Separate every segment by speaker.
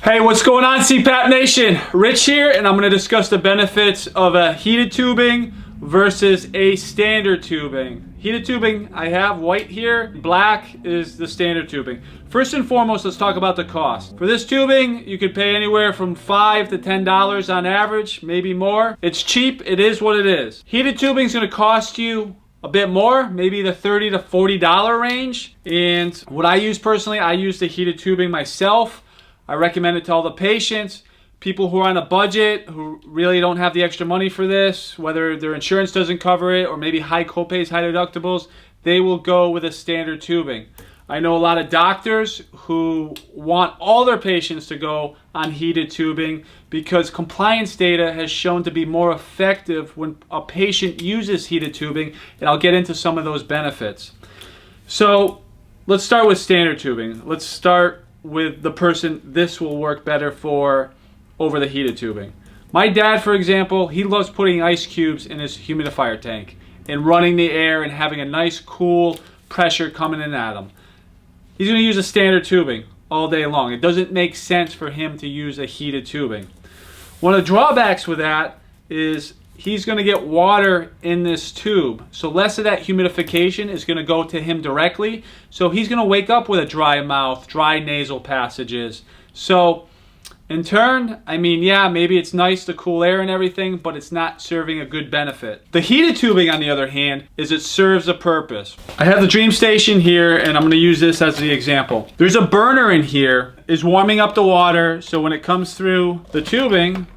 Speaker 1: Hey, what's going on, CPAP Nation? Rich here, and I'm going to discuss the benefits of a heated tubing versus a standard tubing. Heated tubing, I have white here. Black is the standard tubing. First and foremost, let's talk about the cost. For this tubing, you could pay anywhere from $5 to $10 on average, maybe more. It's cheap, it is what it is. Heated tubing is going to cost you a bit more, maybe the $30 to $40 range. And what I use personally, I use the heated tubing myself. I recommend it to all the patients, people who are on a budget, who really don't have the extra money for this, whether their insurance doesn't cover it or maybe high copays, high deductibles, they will go with a standard tubing. I know a lot of doctors who want all their patients to go on heated tubing because compliance data has shown to be more effective when a patient uses heated tubing, and I'll get into some of those benefits. So let's start with standard tubing. Let's start with the person this will work better for over the heated tubing. My dad, for example, he loves putting ice cubes in his humidifier tank and running the air and having a nice cool pressure coming in at him. He's going to use a standard tubing all day long. It doesn't make sense for him to use a heated tubing. One of the drawbacks with that is he's going to get water in this tube. So less of that humidification is going to go to him directly. So he's going to wake up with a dry mouth, dry nasal passages. So in turn, I mean, yeah, maybe it's nice to cool air and everything, but it's not serving a good benefit. The heated tubing, on the other hand, is it serves a purpose. I have the DreamStation here, and I'm going to use this as the example. There's a burner in here, is warming up the water, so when it comes through the tubing,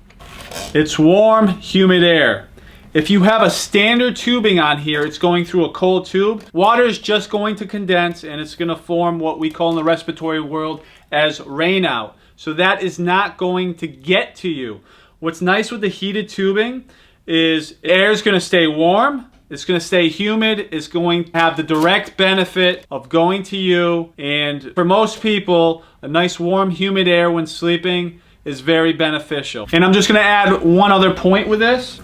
Speaker 1: it's warm, humid air. If you have a standard tubing on here, it's going through a cold tube. Water is just going to condense and it's going to form what we call in the respiratory world as rainout. So that is not going to get to you. What's nice with the heated tubing is air is going to stay warm. It's going to stay humid. It's going to have the direct benefit of going to you. And for most people, a nice warm, humid air when sleeping is very beneficial. And I'm just going to add one other point with this.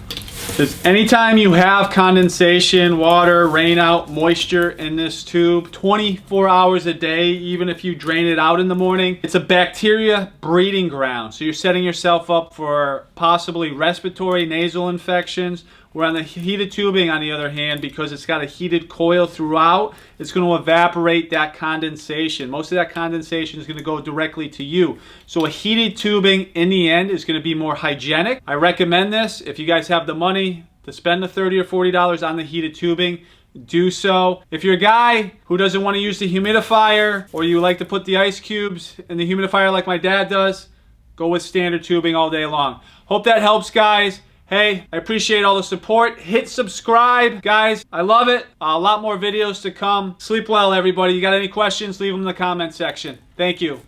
Speaker 1: Is anytime you have condensation, water, rain out, moisture in this tube, 24 hours a day, even if you drain it out in the morning, it's a bacteria breeding ground. So you're setting yourself up for possibly respiratory nasal infections. Where on the heated tubing, on the other hand, because it's got a heated coil throughout, it's going to evaporate that condensation. Most of that condensation is going to go directly to you. So a heated tubing, in the end, is going to be more hygienic. I recommend this. If you guys have the money to spend the $30 or $40 on the heated tubing, do so. If you're a guy who doesn't want to use the humidifier, or you like to put the ice cubes in the humidifier like my dad does, go with standard tubing all day long. Hope that helps, guys. Hey, I appreciate all the support. Hit subscribe, guys. I love it. A lot more videos to come. Sleep well, everybody. You got any questions, leave them in the comment section. Thank you.